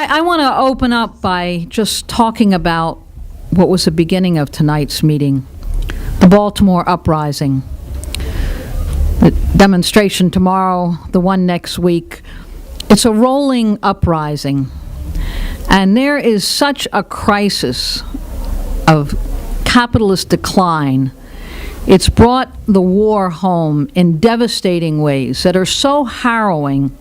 I want to open up by just talking about what was the beginning of tonight's meeting, the Baltimore uprising, the demonstration tomorrow, the one next week. It's a rolling uprising, and there is such a crisis of capitalist decline. It's brought the war home in devastating ways that are so harrowing.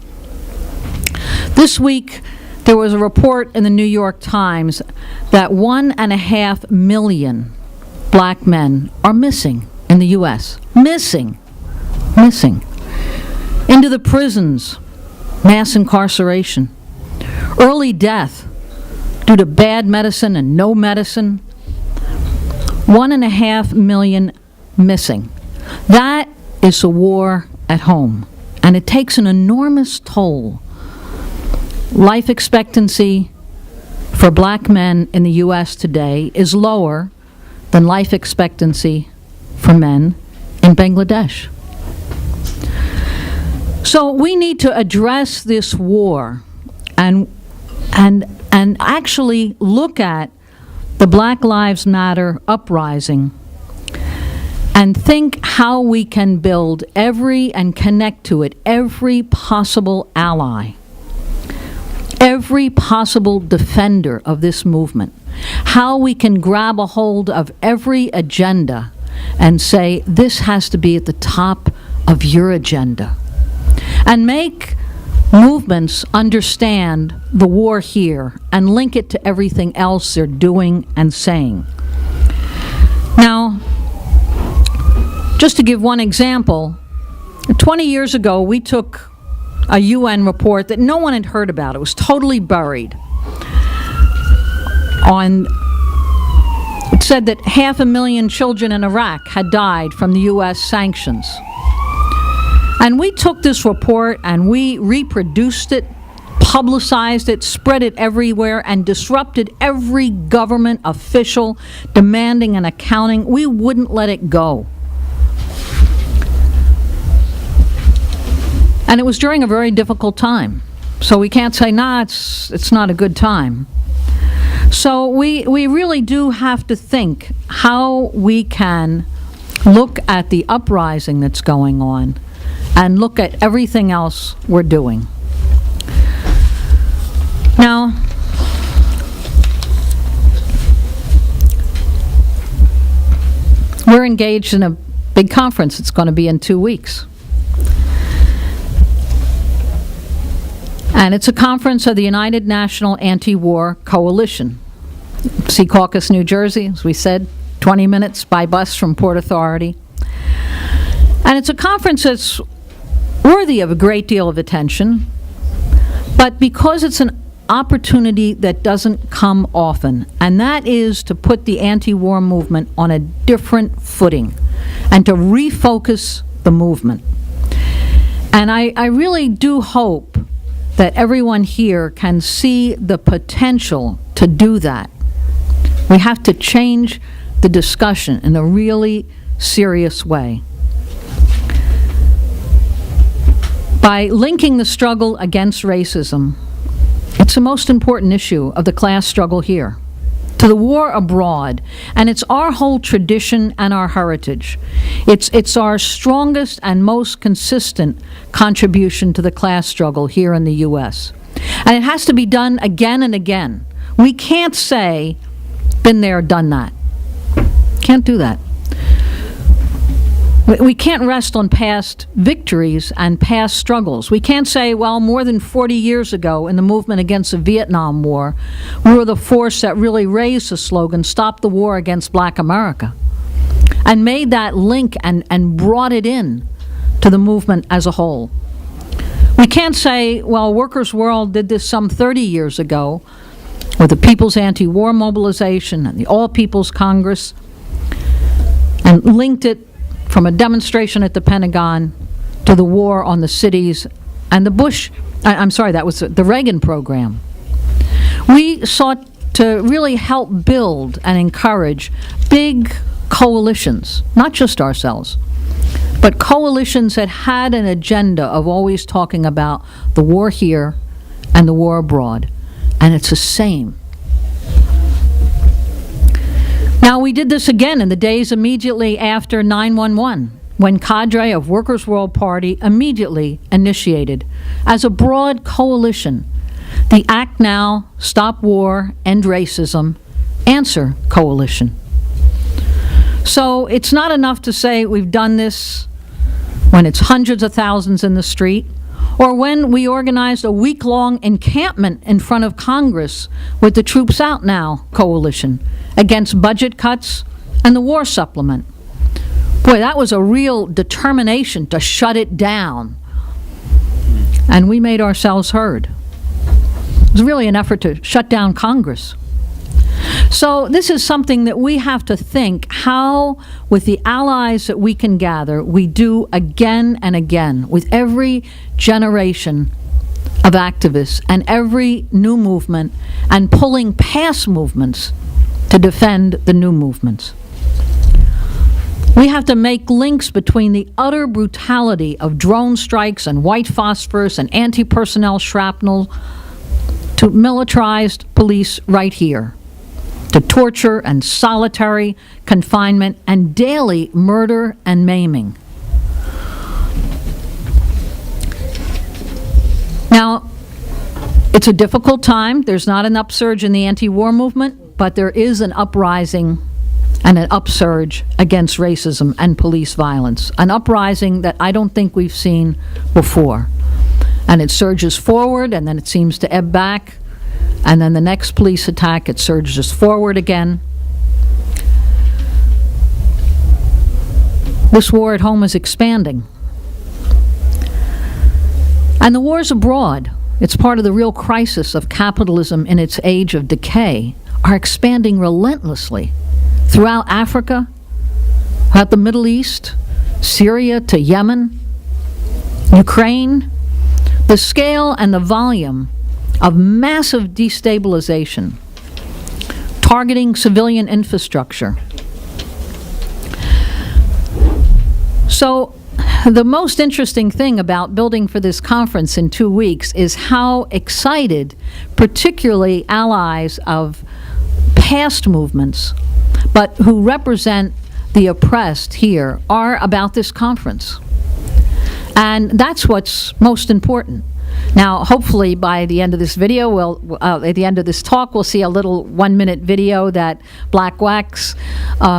This week, there was a report in the New York Times that 1.5 million black men are missing in the U.S. Missing. Into the prisons, mass incarceration, early death due to bad medicine and no medicine. 1.5 million missing. That is a war at home, and it takes an enormous toll. Life expectancy for black men in the U.S. today is lower than life expectancy for men in Bangladesh. So we need to address this war and actually look at the Black Lives Matter uprising and think how we can build and connect to it every possible ally, every possible defender of this movement, how we can grab a hold of every agenda and say, this has to be at the top of your agenda, and make movements understand the war here and link it to everything else they're doing and saying. Now, just to give one example, 20 years ago we took a UN report that no one had heard about. It was totally buried. It said that 500,000 children in Iraq had died from the U.S. sanctions. And we took this report and we reproduced it, publicized it, spread it everywhere, and disrupted every government official demanding an accounting. We wouldn't let it go. And it was during a very difficult time. So we can't say, nah, it's not a good time. So we really do have to think how we can look at the uprising that's going on and look at everything else we're doing. Now, we're engaged in a big conference. It's going to be in 2 weeks. And it's a conference of the United National Anti-War Coalition. Secaucus, New Jersey, as we said, 20 minutes by bus from Port Authority. And it's a conference that's worthy of a great deal of attention, but because it's an opportunity that doesn't come often, and that is to put the anti-war movement on a different footing and to refocus the movement. And I really do hope that everyone here can see the potential to do that. We have to change the discussion in a really serious way. By linking the struggle against racism, it's the most important issue of the class struggle here, to the war abroad, and it's our whole tradition and our heritage. It's our strongest and most consistent contribution to the class struggle here in the U.S. And it has to be done again and again. We can't say, been there, done that. Can't do that. We can't rest on past victories and past struggles. We can't say, well, more than 40 years ago in the movement against the Vietnam War, we were the force that really raised the slogan, stop the war against black America, and made that link and brought it in to the movement as a whole. We can't say, well, Workers' World did this some 30 years ago with the People's Anti-War Mobilization and the All People's Congress, and linked it from a demonstration at the Pentagon to the war on the cities and the that was the Reagan program. We sought to really help build and encourage big coalitions, not just ourselves, but coalitions that had an agenda of always talking about the war here and the war abroad, and it's the same. Now, we did this again in the days immediately after 9/11, when cadre of Workers' World Party immediately initiated, as a broad coalition, the Act Now, Stop War, End Racism, Answer Coalition. So it's not enough to say we've done this when it's hundreds of thousands in the street, or when we organized a week-long encampment in front of Congress with the Troops Out Now coalition against budget cuts and the war supplement. Boy, that was a real determination to shut it down. And we made ourselves heard. It was really an effort to shut down Congress. So this is something that we have to think how, with the allies that we can gather, we do again and again with every generation of activists and every new movement, and pulling past movements to defend the new movements. We have to make links between the utter brutality of drone strikes and white phosphorus and anti-personnel shrapnel to militarized police right here, to torture and solitary confinement and daily murder and maiming. Now, it's a difficult time. There's not an upsurge in the anti-war movement, but there is an uprising and an upsurge against racism and police violence, an uprising that I don't think we've seen before. And it surges forward, and then it seems to ebb back, and then the next police attack, it surges forward again. This war at home is expanding. And the wars abroad, it's part of the real crisis of capitalism in its age of decay, are expanding relentlessly throughout Africa, throughout the Middle East, Syria to Yemen, Ukraine. The scale and the volume of massive destabilization, targeting civilian infrastructure. So, the most interesting thing about building for this conference in 2 weeks is how excited, particularly allies of past movements, but who represent the oppressed here, are about this conference. And that's what's most important. Now, hopefully by the end of this video, at the end of this talk, we'll see a little 1-minute video that Black Wax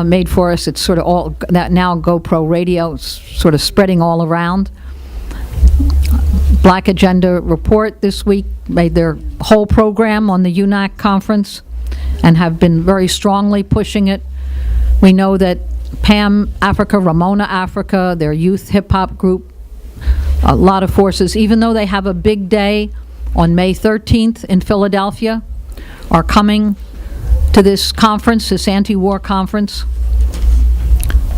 made for us. It's sort of all that now GoPro radio, sort of spreading all around. Black Agenda Report this week made their whole program on the UNAC Conference and have been very strongly pushing it. We know that PAM Africa, Ramona Africa, their youth hip-hop group, a lot of forces, even though they have a big day on May 13th in Philadelphia, are coming to this conference, this anti-war conference.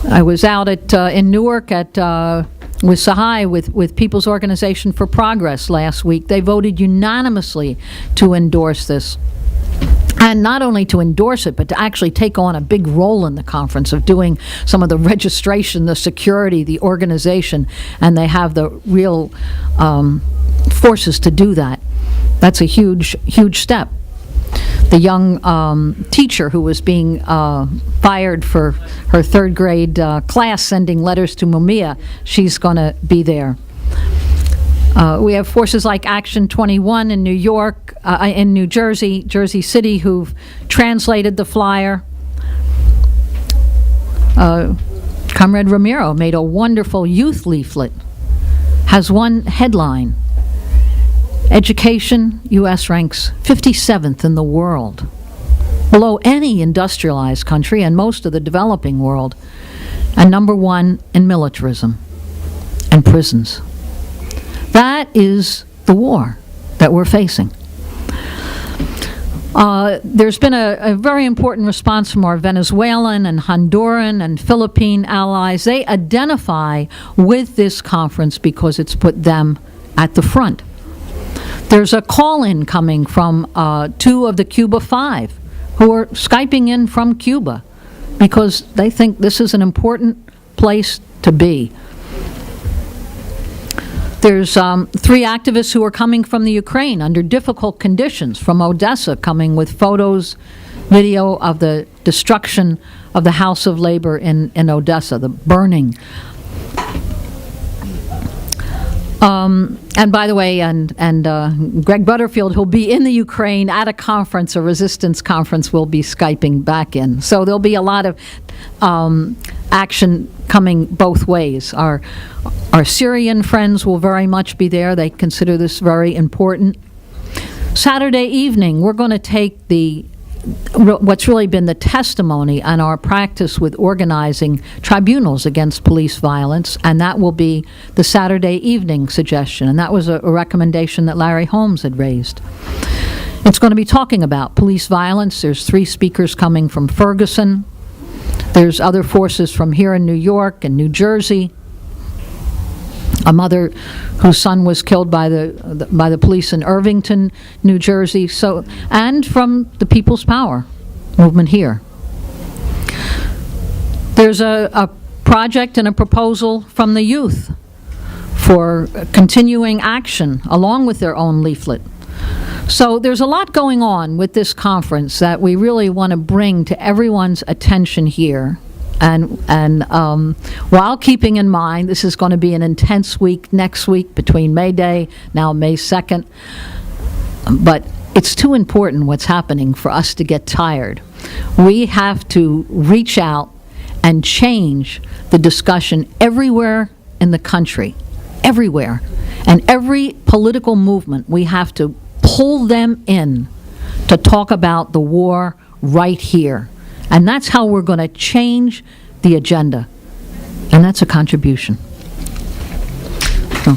I was out in Newark with Sahai with People's Organization for Progress last week. They voted unanimously to endorse this. And not only to endorse it, but to actually take on a big role in the conference of doing some of the registration, the security, the organization, and they have the real forces to do that. That's a huge, huge step. The young teacher who was being fired for her third grade class sending letters to Mumia, she's going to be there. We have forces like Action 21 in New York, in New Jersey, Jersey City, who've translated the flyer. Comrade Ramiro made a wonderful youth leaflet, has one headline: Education, U.S. ranks 57th in the world, below any industrialized country and most of the developing world, and #1 in militarism and prisons. That is the war that we're facing. There's been a very important response from our Venezuelan and Honduran and Philippine allies. They identify with this conference because it's put them at the front. There's a call-in coming from 2 of the Cuba 5 who are Skyping in from Cuba because they think this is an important place to be. There's 3 activists who are coming from the Ukraine under difficult conditions, from Odessa, coming with photos, video of the destruction of the House of Labor in Odessa, the burning. And by the way, Greg Butterfield, who'll be in the Ukraine at a conference, a resistance conference, will be Skyping back in. So there'll be a lot of action coming both ways. Our Syrian friends will very much be there. They consider this very important. Saturday evening, we're going to take what's really been the testimony on our practice with organizing tribunals against police violence, and that will be the Saturday evening suggestion, and that was a recommendation that Larry Holmes had raised. It's going to be talking about police violence. There's 3 speakers coming from Ferguson. There's other forces from here in New York and New Jersey. A mother whose son was killed by the police in Irvington, New Jersey, and from the People's Power movement here. There's a project and a proposal from the youth for continuing action along with their own leaflet. So there's a lot going on with this conference that we really want to bring to everyone's attention here. And while keeping in mind this is going to be an intense week next week between May Day, now May 2nd, but it's too important what's happening for us to get tired. We have to reach out and change the discussion everywhere in the country, everywhere. And every political movement, we have to pull them in to talk about the war right here. And that's how we're going to change the agenda. And that's a contribution. So.